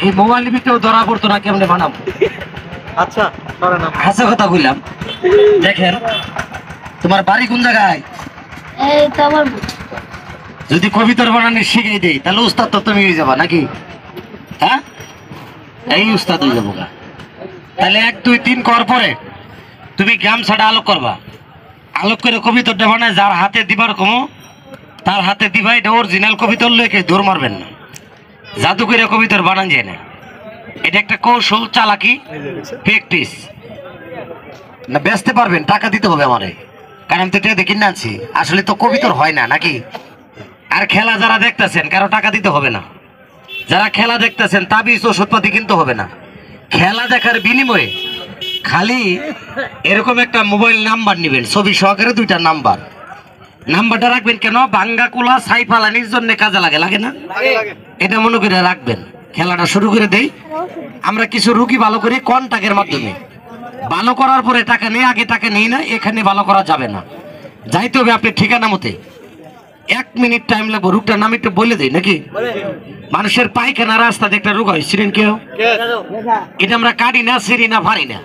এই মোবাইল ভিতরেও ধরা পড়তো না কেমনে বানাবো। আচ্ছা হাসা কথা বললাম। দেখেন তোমার বাড়ি কোন জায়গায়? এই তো আমার যদি কবিতার বানানি শিখে দেই তাহলে উস্তাদ তো তুমি হয়ে যাবা নাকি? হ্যাঁ, এই উস্তাদ হয়ে যাবো গা। তাহলে 1 2 3 করার পরে তুমি গামছাটা আলোক করবা। আলোক করে কবিতাটা বানায় যার হাতে দিবার কমো তার হাতে দিবা। এটা অরিজিনাল কবিতার লেখে দৌড় মারবেন না, জাদু করে কবিতার বানান যায় না। এটা একটা কৌশল, চালাকি, প্র্যাকটিস না। বেচতে পারবেন, টাকা দিতে হবে আমারে, কারণ আমি তো এটা দেখি না আনছি। আসলে তো কবিতার হয় না নাকি? আর খেলা যারা দেখতেছেন কারো টাকা দিতে হবে না। যারা খেলা দেখতেছেন তাবিজ ওষুধপাতি কিনতে হবে না। খেলা দেখার বিনিময়ে খালি এরকম একটা মোবাইল নাম্বার নেবেন, ছবি সহকারে 2টা নাম্বার। নাম্বারটা রাখবেন কেন? ভাঙ্গা কুলা ছাই ফালানির জন্য কাজে লাগে, লাগে না? এটা মনে করে রাখবেন। খেলাটা শুরু করে দেই। আমরা কিছু রুগী ভালো করি কন্টাক্টের মাধ্যমে। ভালো করার পরে টাকা নেই, আগে টাকা নেই না। এখানে ভালো করা যাবে না, যাইতে হবে আপনি ঠিকানা মতে। 1 মিনিট টাইম লাগবে। রোগটার নাম একটু বলে দেই নাকি? মানুষের পায়খানা রাস্তাতে একটা রোগ হয়, ছিলেন কেউ? এটা আমরা কাটি না, সিঁড়ি না, ভারি না।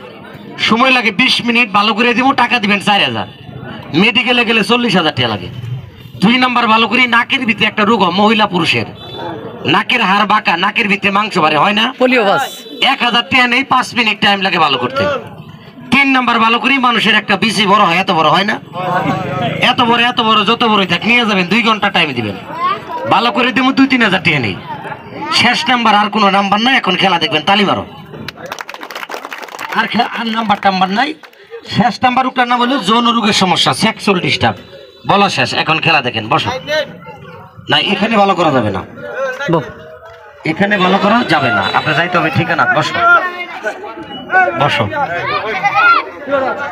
সময় লাগে 20 মিনিট। ভালো করে দিব, টাকা দিবেন 4000। মেডিকেলে গেলে 40,000 টাকা লাগে। 2 নাম্বার ভালো করি নাকের ভিতরে একটা রোগ, মহিলা পুরুষের নাকের হাড় বাঁকা, নাকের ভিতরে মাংস বাড়ে, হয় না? 1000 টাকা নেই, 5 মিনিট টাইম লাগে ভালো করতে। 3 নাম্বার ভালো করি মানুষের একটা বিসি বড় হয়, এত বড় হয় না? এত বড় যত বড়ই থাক নিয়ে যাবেন, 2 ঘন্টা টাইম দিবেন। ভালো করে দেবো 2-3 হাজার টাকা নেই। শেষ নাম্বার, আর কোনো নাম্বার নাই। এখন খেলা দেখবেন, তালি মারো। আর নাম্বার নাই। শেষ নাম্বার রোগটার নাম হলো যৌন রোগের সমস্যা, সেক্সুয়াল ডিস্টার্ব। বলা শেষ, এখন খেলা দেখেন। বসো। না, এখানে ভালো করা যাবে না, এখানে ভালো করা যাবে না। আপনি যাইতে হবে ঠিকানা। বসো বসো।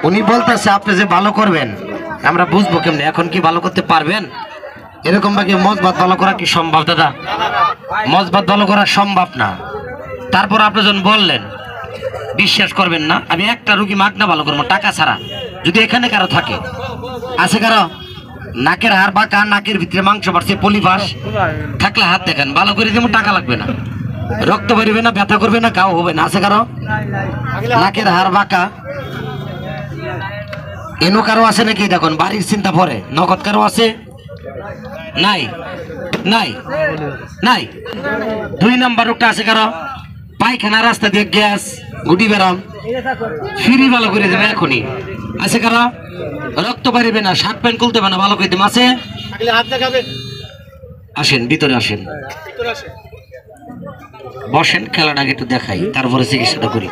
উনি বলতেছে আপনি যে ভালো করবেন, আমরা বুঝবো কেমনে? এখন কি ভালো করতে পারবেন? এরকম ভাবে মজবাত ভালো করা কি সম্ভব দাদা? মজবাত ভালো করা সম্ভব না। তারপর আপনি যখন বললেন, বিশ্বাস করবেন না, আমি একটা রুগী মাগনা ভালো করবো টাকা ছাড়া। যদি এখানে কারো থাকে, আছে কারো? নাকের হাড় বাঁকা, নাকের ভিতরে মাংস বাড়ছে, পলিপাস থাকলে হাত দেখেন, ভালো করে দেবো, টাকা লাগবে না, রক্ত বেরোবে না, ব্যথা করবে না, কাউ হবে না। আছে কারো? নাকের হাড় বাঁকা এনো কারো আছে নাকি? দেখুন, বাড়ির চিন্তা পরে। নগদ কারো আছে? নাই নাই নাই। 2 নাম্বার রোগটা আছে কারো? পায়খানা রাস্তা দিয়ে গ্যাস গুটি বেরাম, ফিরি ভালো করে দেবে এখনই। আছে কারো? রক্ত বেরোবে না, শার্ট প্যান্ট খুলতে হবে না, ভালো করে দেবে। আছে? আসেন ভিতরে, আসেন বসেন। খেলাটা একটু দেখাই, তারপরে চিকিৎসাটা করি।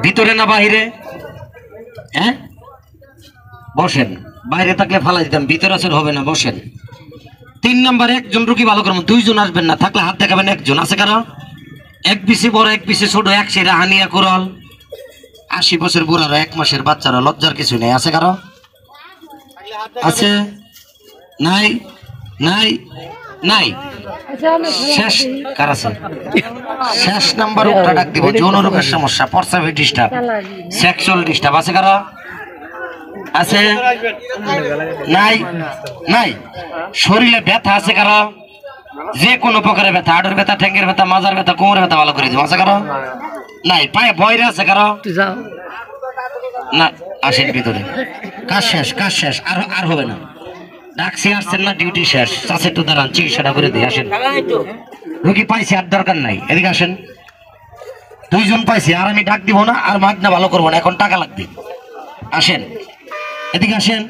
ভিতরে না বাহিরে? হ্যাঁ, বসেন। বাইরে থাকলে ফালাই দিতাম, ভিতরে আসেন, হবে না, বসেন। 3 নাম্বার, একজন রুগী ভালো করবো, 2 জন আসবেন না, থাকলে হাত দেখাবেন। 1 জন। আছে কারো? 1 পিসি বড়, 1 পিসি ছোট, 1 সেরা হানিয়া কোরাল, 80 বছর বুড়ারা, 1 মাসের বাচ্চারা, লজ্জার কিছু নেই। আছে কারো? আছে? নাই নাই নাই। শেষ কার আছে? শেষ নাম্বার রোগটা ডাক দিব, যৌন রোগের সমস্যা, প্রস্রাবের ডিস্টার্ব, সেক্সুয়াল ডিস্টার্ব। আছে কারো? আছে? নাই নাই। শরীরে ব্যথা আছে কারো? যে কোনো প্রকারের ব্যথা, হাড়ের ব্যথা, ঠ্যাঙ্গের ব্যথা, মাজার ব্যথা, কোমরের ব্যথা, ভালো করে দিব। আছে কারো? নাই। পায়ে বয়রে আছে কারো? না, আসেন ভিতরে। কাজ শেষ, কাজ শেষ। আর হবে না। ডাকছি, আসছেন না, ডিউটি শেষ। চাষে একটু দাঁড়ান, চিকিৎসাটা করে দিয়ে আসেন। রুগী পাইছি, আর দরকার নাই। এদিকে আসেন। 2 জন পাইছি, আর আমি ডাক দিব না, আর মাগনা ভালো করবো না, এখন টাকা লাগবে। আসেন, এদিকে আসেন।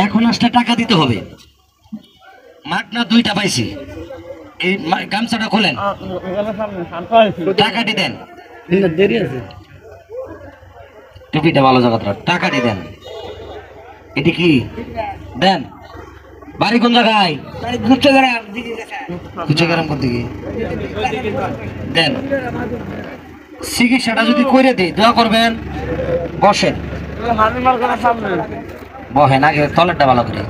এখন আসলে টাকা দিতে হবে। মাগনা 2টা পাইছি। এই গামছাটা খোলেন, টাকাটি দেন। টুপিটা ভালো জায়গা, টাকাটি দেন। এটি কি দেন? বাড়ি কোন জায়গায়? কুচগ্রাম। কোন দিকে? দেন। চিকিৎসাটা যদি করে দিই, দোয়া করবেন। বসেন, বহেন। আগে তলেরটা ভালো করে।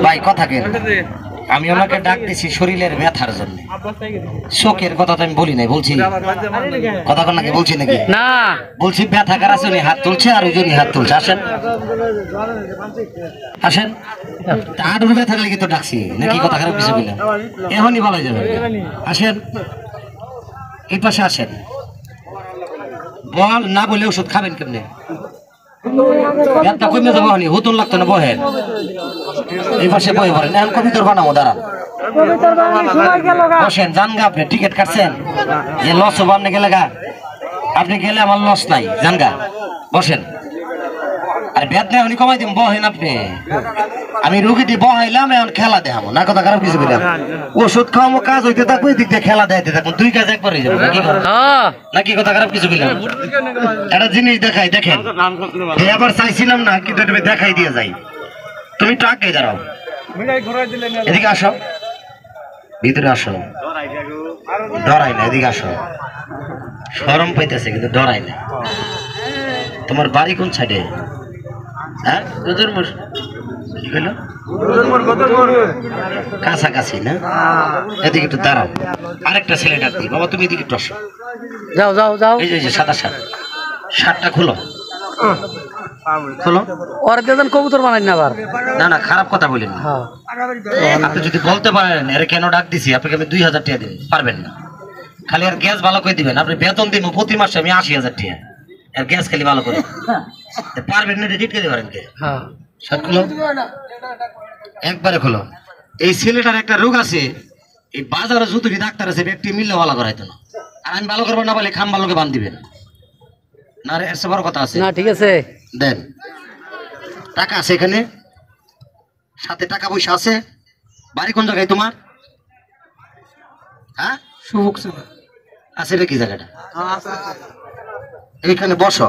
ভাই কথা কেন? আমি ওনাকে ডাক দিছি শরীরের ব্যথার জন্য, শোকের কথা তো আমি বলি নাই, বলছি কথা কোন নাকি বলছি নাকি না বলছি ব্যথা কার আছে উনি হাত তুলছে আর ওইজনই হাত তুলছে। আসেন আসেন, হাঁটুর ব্যথার লেগে তো ডাকছি নাকি, কথা খারাপ কিছু বললাম এখনই বলা যাবে। আসেন এই পাশে আসেন, বল না বলে ওষুধ খাবেন কেমনে? ব্যথা কমে যাবো, হুতুন লাগতো না, বহেন এই পাশে বই পড়েন। এখন কবিতর বানাবো, দাঁড়ান বসেন। জানগা আপনি টিকিট কাটছেন যে লস হবো, আপনি গেলে গা, আপনি গেলে আমার লস নাই, জানগা বসেন। আর বেদ না উনি কমাই দিন, বহেন আপনি। আমি রুগীটি বহাইলাম, এখন খেলা দেখাবো না, কথা খারাপ কিছু বললাম। ওষুধ খাওয়াবো, কাজ হইতে থাকবো, এদিক দিয়ে খেলা দেখাইতে থাকবো, দুই কাজ একবার হয়ে যাবো নাকি, কথা খারাপ কিছু বললাম। একটা জিনিস দেখাই, দেখেন আবার চাইছিলাম না কিন্তু তুমি দেখাই দিয়ে যাই। তুমি একটু আগে দাঁড়াও, এদিকে আসো, ভিতরে আসো, ডরাই না, এদিকে আসো। শরম পাইতেছে কিন্তু ডরাই না। তোমার বাড়ি কোন সাইডে? হ্যাঁ কি বললো? কাছাকাছি না? এদিকে একটু দাঁড়াও, আরেকটা ছেলে ডাক দিই। বাবা তুমি এদিকে একটু আসো, যাও যাও যাও। এই যে সাদা শার্ট, শার্টটা খোলো খোলো। ওর দেন কবুতর বানাই না আবার। না না, খারাপ কথা বলেন না। আপনি যদি বলতে পারেন এর কেন ডাক দিছি, আপনাকে আমি 2000 টাকা দিই, পারবেন না। খালি আর গ্যাস ভালো করে দিবেন, আপনি বেতন দিব প্রতি মাসে আমি 80,000 টাকা, আর গ্যাস খালি ভালো করে পারবেন না। রেডিট করে পারেন কে? শার্ট খোলো, একবারে খোলো। এই ছেলেটার একটা রোগ আছে, এই বাজারে যতটি ডাক্তার আছে ব্যক্তি মিললে ভালো করাইতো না। আর আমি ভালো করবো না বলে খাম ভালোকে বান দিবেন না, এর সে বড় কথা আছে না। ঠিক আছে, দেন। টাকা আছে এখানে, সাথে টাকা পয়সা আছে। বাড়ি কোন জায়গায় তোমার? হ্যাঁ আছে রে, কি জায়গাটা? এইখানে বসো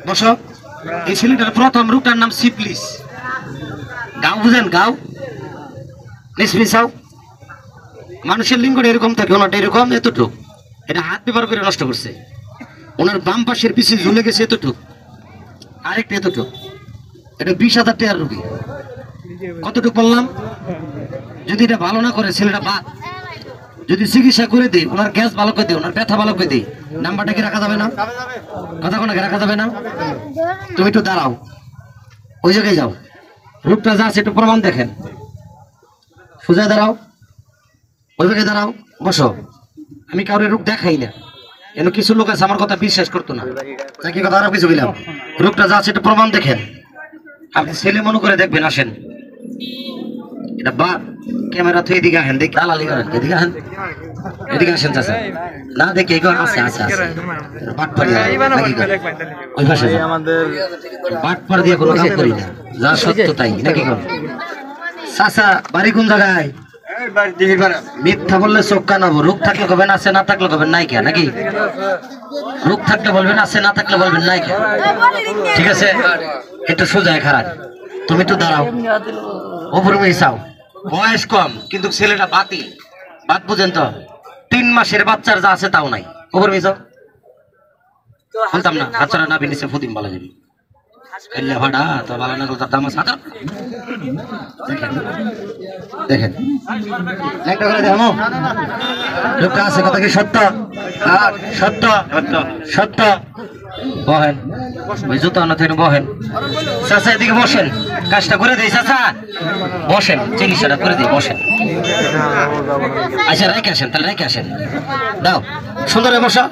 বসো। এই ছেলেটার প্রথম রোগটার নাম সিফিলিস। গাও বুঝেন? গাও নিসমিসাও, মানুষের লিঙ্গটা এরকম থাকে, ওনাটা এরকম এতটুক। এটা হাত ব্যবহার করে নষ্ট করছে। ওনার বাম পাশের পিছিয়ে ঝুলে গেছে এতটুক, আরেকটা এতটুক। এটা 20,000 টাকার রুগী। কতটুকু বললাম? যদি এটা ভালো না করে ছেলেটা বাদ, যদি চিকিৎসা করে দিই, ওনার গ্যাস ভালো করে দিই, ওনার ব্যথা ভালো করে দিই, নাম্বারটা কি রাখা যাবে না? কথা কোনো রাখা যাবে না? তুমি একটু দাঁড়াও, ওই জায়গায় যাও, রূপটা যা আছে একটু প্রমাণ দেখেন। সোজা দাঁড়াও, ওই জায়গায় দাঁড়াও, বসো। আমি কাউরে রূপ দেখাই না, এন কিছু লোক আছে আমার কথা বিশ্বাস করতো না, নাকি কথা আরো কিছু বললাম। রূপটা যা আছে একটু প্রমাণ দেখেন, আপনি ছেলে মনে করে দেখবেন। আসেন, এটা বা ক্যামেরা তো এদিকে আহেন, দেখ দালালি করেন, এদিকে আহেন, এদিকে আসেন চাচা। না দেখে আছে আছে আছে বাটপার দিয়ে নাকি ওই পাশে আমাদের বাটপার দিয়ে কোনো কাজ করি না, যা সত্য তাই নাকি কোন। চাচা বাড়ি কোন জায়গায়? মিথ্যা বললে চোখ কানাবো। রোগ থাকলে কবেন আছে, না থাকলে কবেন নাই কে, নাকি? রোগ থাকলে বলবেন আছে, না থাকলে বলবেন নাই কে। ঠিক আছে, একটু সোজা খারাপ। তুমি একটু দাঁড়াও, ওপর চাও। বয়স কম কিন্তু ছেলেটা বাতিল, বাদ বুঝেন তো। 3 মাসের বাচ্চার যা আছে তাও নাই। ওপর যাও, বলতাম না বাচ্চারা না বিনিছে ফুদিম বলা যাবে। ভাড়া তো ভালো না, তার দাম আছে। দেখেন একটা করে দেখো, লোকটা আছে কথা কি সত্য? সত্য সত্য। বহেন, ওই জুতো আনা থেকে বহেন। চাচা এদিকে বসেন, কাজটা করে দিই চাচা, বসেন, চিকিৎসাটা করে দিই, বসেন। আচ্ছা রেখে আসেন, তাহলে রেখে আসেন, দাও সুন্দর বসা।